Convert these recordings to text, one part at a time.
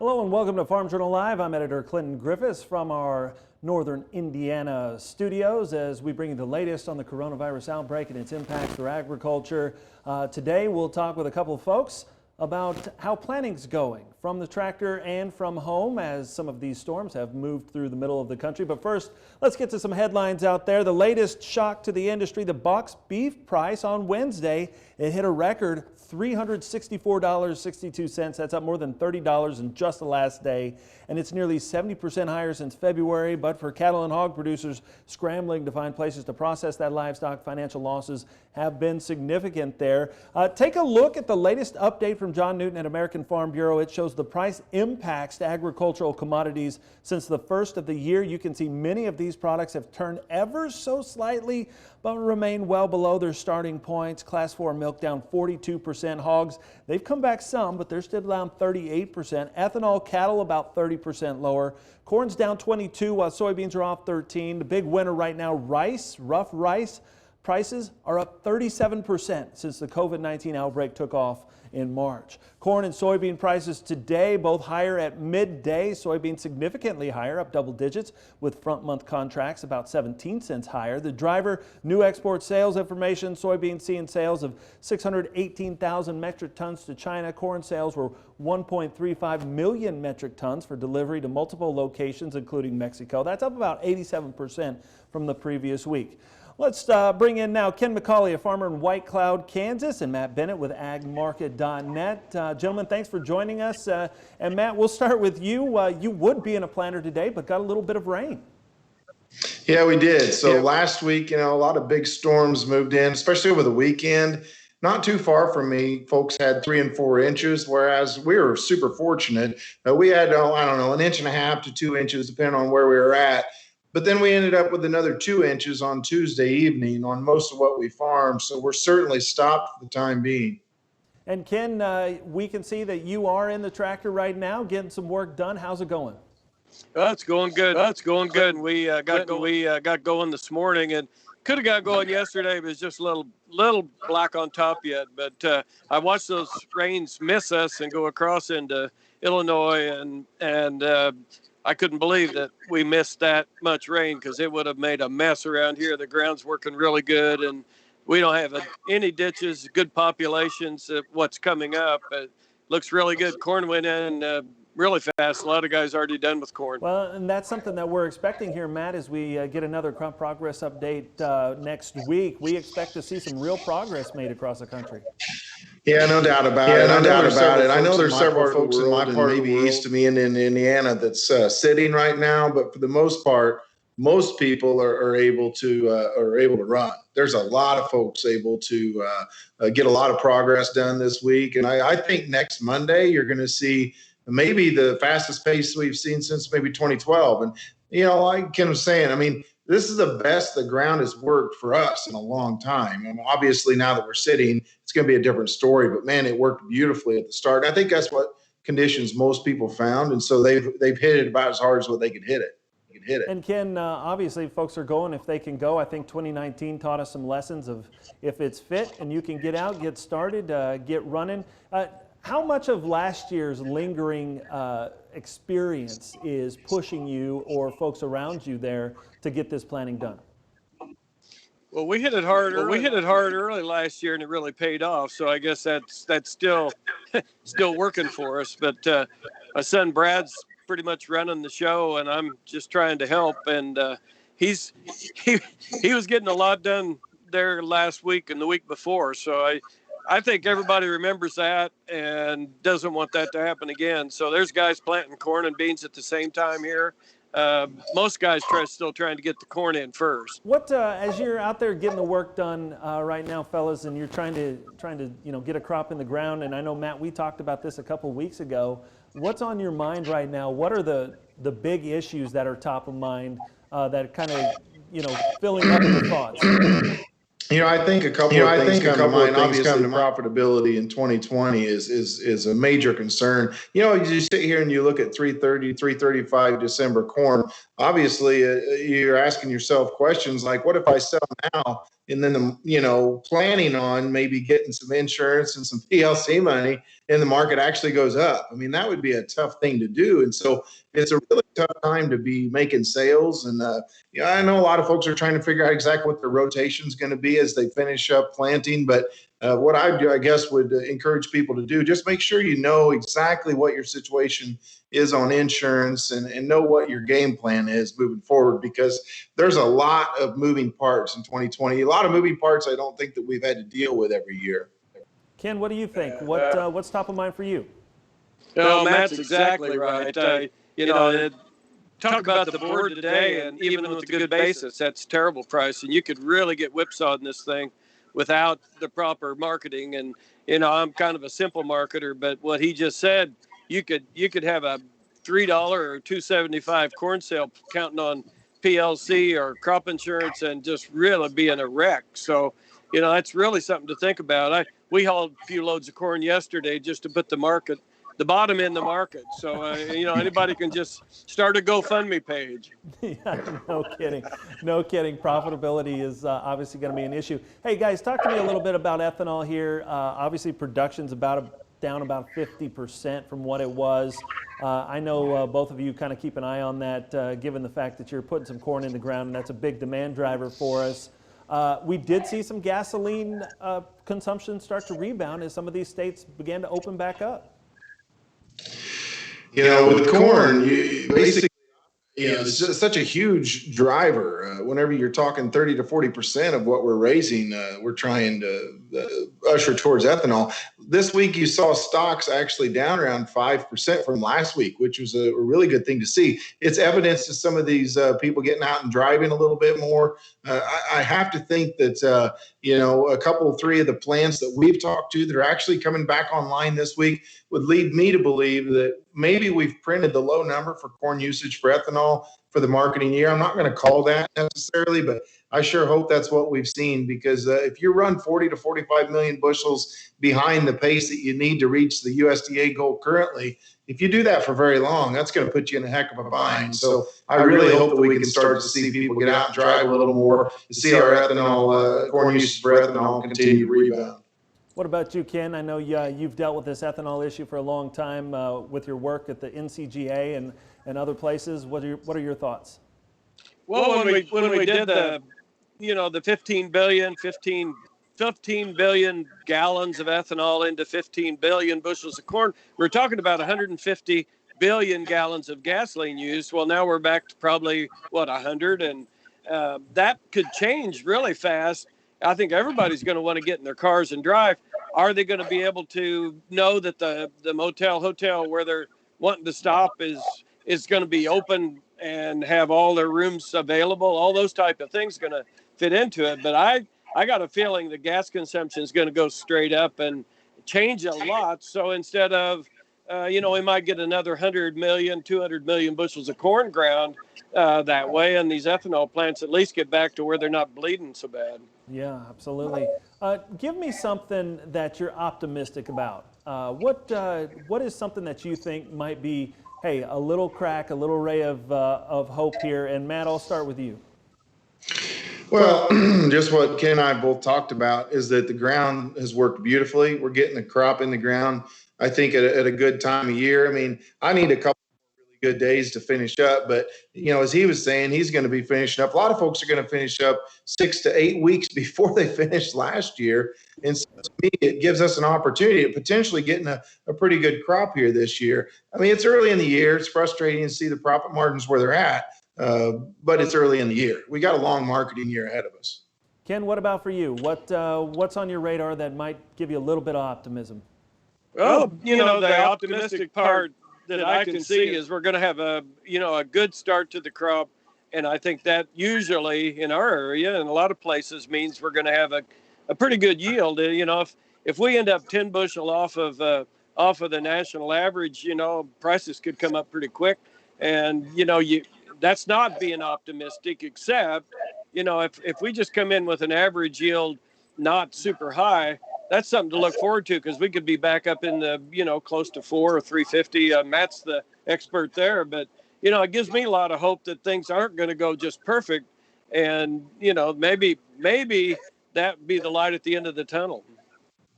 Hello and welcome to Farm Journal Live. I'm editor Clinton Griffiths from our Northern Indiana studios as we bring you the latest on the coronavirus outbreak and its impacts for agriculture. Today we'll talk with a couple of folks about how planning's going from the tractor and from home as some of these storms have moved through the middle of the country. But first, let's get to some headlines out there. The latest shock to the industry, the box beef price on Wednesday, it hit a record $364.62. That's up more than $30 in just the last day, and it's nearly 70% higher since February. But for cattle and hog producers scrambling to find places to process that livestock, financial losses have been significant there. Take a look at the latest update from John Newton at American Farm Bureau. It shows the price impacts to agricultural commodities since the first of the year. You can see many of these products have turned ever so slightly, but remain well below their starting points. Class 4 milk down 42%. Hogs, they've come back some, but they're still down 38%. Ethanol, cattle about 30% lower. Corn's down 22%, while soybeans are off 13%. The big winner right now, rice, rough rice. Prices are up 37% since the COVID-19 outbreak took off in March. Corn and soybean prices today both higher at midday. Soybeans significantly higher, up double digits, with front month contracts about 17 cents higher. The driver, new export sales information, soybeans seeing sales of 618,000 metric tons to China. Corn sales were 1.35 million metric tons for delivery to multiple locations, including Mexico. That's up about 87% from the previous week. Let's bring in now Ken McCauley, a farmer in White Cloud, Kansas, and Matt Bennett with agmarket.net. Gentlemen, thanks for joining us. And Matt, we'll start with you. You would be in a planter today, but got a little bit of rain. Yeah, we did. So last week, a lot of big storms moved in, especially over the weekend. Not too far from me, folks had 3 and 4 inches, whereas we were super fortunate. We had, I don't know, 1.5 inches to 2 inches, depending on where we were at. But then we ended up with another 2 inches on Tuesday evening on most of what we farmed. So we're certainly stopped for the time being. And Ken, we can see that you are in the tractor right now, getting some work done. How's it going? That's going good. That's going good. We got going this morning, and could have got going yesterday, but it's just a little black on top yet. But I watched those rains miss us and go across into Illinois, and I couldn't believe that we missed that much rain because it would have made a mess around here. The ground's working really good, and we don't have any ditches, good populations of what's coming up. It looks really good. Corn went in really fast. A lot of guys already done with corn. Well, and that's something that we're expecting here, Matt, as we get another crop progress update next week. We expect to see some real progress made across the country. Yeah, no doubt about it. I know there's several folks in my part, maybe east of me in Indiana, that's sitting right now. But for the most part, most people are able to run. There's a lot of folks able to get a lot of progress done this week, and I think next Monday you're going to see maybe the fastest pace we've seen since maybe 2012. And like Ken was saying, I mean, this is the best the ground has worked for us in a long time. And obviously, now that we're sitting, it's going to be a different story. But man, it worked beautifully at the start. And I think that's what conditions most people found, and so they've hit it about as hard as what they could hit it. And Ken, obviously, folks are going if they can go. I think 2019 taught us some lessons of if it's fit and you can get out, get started, get running. How much of last year's lingering experience is pushing you or folks around you there to get this planning done? Well, we hit it hard. We hit it hard early last year, and it really paid off. So I guess that's still working for us. But my son Brad's pretty much running the show, and I'm just trying to help. And he was getting a lot done there last week and the week before. So I think everybody remembers that and doesn't want that to happen again. So there's guys planting corn and beans at the same time here. Most guys still trying to get the corn in first. What as you're out there getting the work done right now, fellas, and you're trying to get a crop in the ground, and I know, Matt, we talked about this a couple weeks ago. What's on your mind right now? What are the big issues that are top of mind that kind of filling up your thoughts? I think a couple of things come to mind. Obviously, profitability in 2020 is a major concern. You sit here and you look at 330, 335 December corn. Obviously, you're asking yourself questions like, what if I sell now and then planning on maybe getting some insurance and some PLC money, and the market actually goes up. I mean, that would be a tough thing to do. And so it's a really tough time to be making sales. And I know a lot of folks are trying to figure out exactly what their rotation is going to be as they finish up planting. But what I do, I guess, would encourage people to do, just make sure you know exactly what your situation is on insurance and know what your game plan is moving forward, because there's a lot of moving parts in 2020, a lot of moving parts I don't think that we've had to deal with every year. Ken, what do you think? What's top of mind for you? No, Matt's exactly right. Talk about the board today, and even with a good basis, that's terrible price, and you could really get whipsawed in this thing without the proper marketing. And I'm kind of a simple marketer, but what he just said, you could have a $3 or $2.75 corn sale counting on PLC or crop insurance and just really be in a wreck. So that's really something to think about. We hauled a few loads of corn yesterday just to put the bottom in the market. So, anybody can just start a GoFundMe page. Yeah, no kidding. No kidding. Profitability is obviously going to be an issue. Hey, guys, talk to me a little bit about ethanol here. Obviously, production's down about 50% from what it was. I know both of you kind of keep an eye on that, given the fact that you're putting some corn in the ground, and that's a big demand driver for us. We did see some gasoline consumption start to rebound as some of these states began to open back up. With corn, basically, it's just such a huge driver. Whenever you're talking 30 to 40% of what we're raising, we're trying to usher towards ethanol. This week, you saw stocks actually down around 5% from last week, which was a really good thing to see. It's evidence to some of these people getting out and driving a little bit more. I have to think that, a couple, three of the plants that we've talked to that are actually coming back online this week would lead me to believe that maybe we've printed the low number for corn usage for ethanol for the marketing year. I'm not going to call that necessarily, but I sure hope that's what we've seen, because if you run 40 to 45 million bushels behind the pace that you need to reach the USDA goal currently, if you do that for very long, that's going to put you in a heck of a bind. So I really hope that we can start to see people get out and drive a little more to see our ethanol, corn usage for ethanol continue to rebound. What about you, Ken? I know you've dealt with this ethanol issue for a long time with your work at the NCGA and other places. What are your thoughts? Well, when we did the 15 billion gallons of ethanol into 15 billion bushels of corn, we're talking about 150 billion gallons of gasoline used. Well, now we're back to probably 100, and that could change really fast. I think everybody's going to want to get in their cars and drive. Are they going to be able to know that the hotel where they're wanting to stop is going to be open and have all their rooms available? All those type of things going to fit into it. But I got a feeling the gas consumption is going to go straight up and change a lot. So instead of, we might get another 100 million, 200 million bushels of corn ground that way. And these ethanol plants at least get back to where they're not bleeding so bad. Yeah, absolutely. Give me something that you're optimistic about. What is something that you think might be, hey, a little crack, a little ray of hope here? And Matt, I'll start with you. Well, just what Ken and I both talked about is that the ground has worked beautifully. We're getting the crop in the ground, I think, at a good time of year. I mean, I need a couple good days to finish up, but as he was saying, he's going to be finishing up. A lot of folks are going to finish up 6 to 8 weeks before they finished last year, and so to me, it gives us an opportunity of potentially getting a pretty good crop here this year. I mean, it's early in the year. It's frustrating to see the profit margins where they're at, but it's early in the year. We got a long marketing year ahead of us. Ken, what about for you? What's on your radar that might give you a little bit of optimism? Well, the optimistic part that I can see is we're going to have a good start to the crop, and I think that usually in our area and a lot of places means we're going to have a pretty good yield. If we end up 10 bushel off of the national average, prices could come up pretty quick, and that's not being optimistic. Except if we just come in with an average yield not super high, that's something to look forward to, because we could be back up in the, close to 4 or 350. Matt's the expert there, but, it gives me a lot of hope that things aren't going to go just perfect. And, maybe that be the light at the end of the tunnel.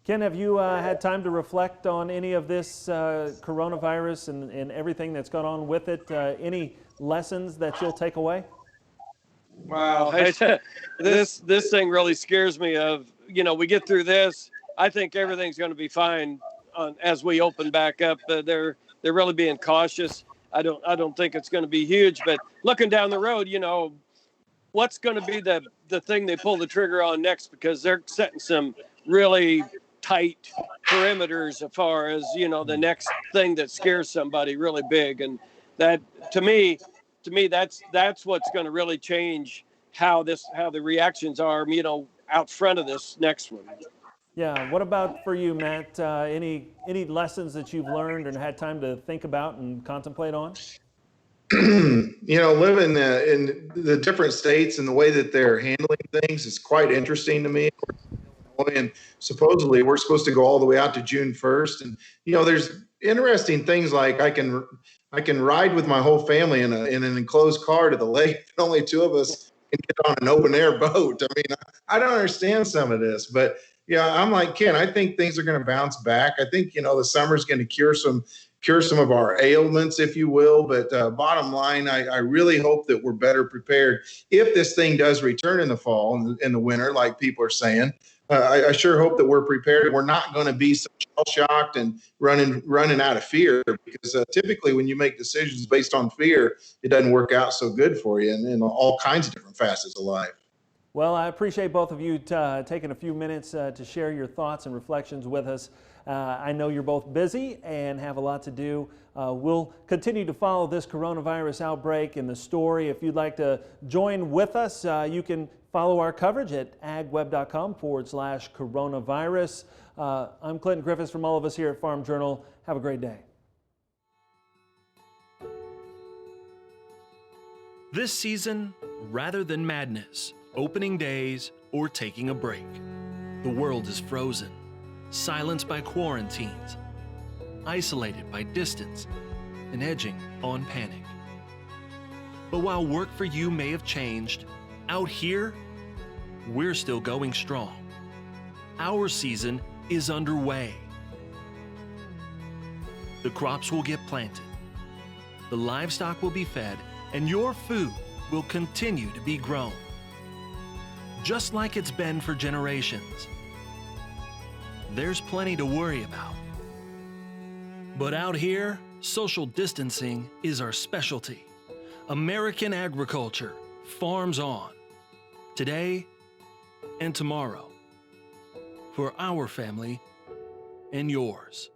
Ken, have you had time to reflect on any of this coronavirus and everything that's gone on with it? Any lessons that you'll take away? Wow, this thing really scares me. We get through this. I think everything's going to be fine as we open back up. They're really being cautious. I don't think it's going to be huge, but looking down the road, what's going to be the thing they pull the trigger on next, because they're setting some really tight perimeters as far as the next thing that scares somebody really big. And that to me that's what's going to really change how the reactions are out front of this next one. Yeah, what about for you, Matt? Any lessons that you've learned and had time to think about and contemplate on? Living in the different states and the way that they're handling things is quite interesting to me. And supposedly we're supposed to go all the way out to June 1st. And, there's interesting things like I can ride with my whole family in an enclosed car to the lake. Only two of us can get on an open air boat. I mean, I don't understand some of this, but I'm like, Ken, I think things are going to bounce back. I think, the summer's going to cure some of our ailments, if you will. But bottom line, I really hope that we're better prepared if this thing does return in the fall and in the winter, like people are saying. I sure hope that we're prepared. We're not going to be so shell-shocked and running out of fear, because typically when you make decisions based on fear, it doesn't work out so good for you in all kinds of different facets of life. Well, I appreciate both of you taking a few minutes to share your thoughts and reflections with us. I know you're both busy and have a lot to do. We'll continue to follow this coronavirus outbreak and the story. If you'd like to join with us, you can follow our coverage at agweb.com/coronavirus. I'm Clinton Griffiths from all of us here at Farm Journal. Have a great day. This season, rather than madness, opening days, or taking a break, the world is frozen, silenced by quarantines, isolated by distance, and edging on panic. But while work for you may have changed, out here, we're still going strong. Our season is underway. The crops will get planted, the livestock will be fed, and your food will continue to be grown, just like it's been for generations. There's plenty to worry about. But out here, social distancing is our specialty. American agriculture farms on, today and tomorrow, for our family and yours.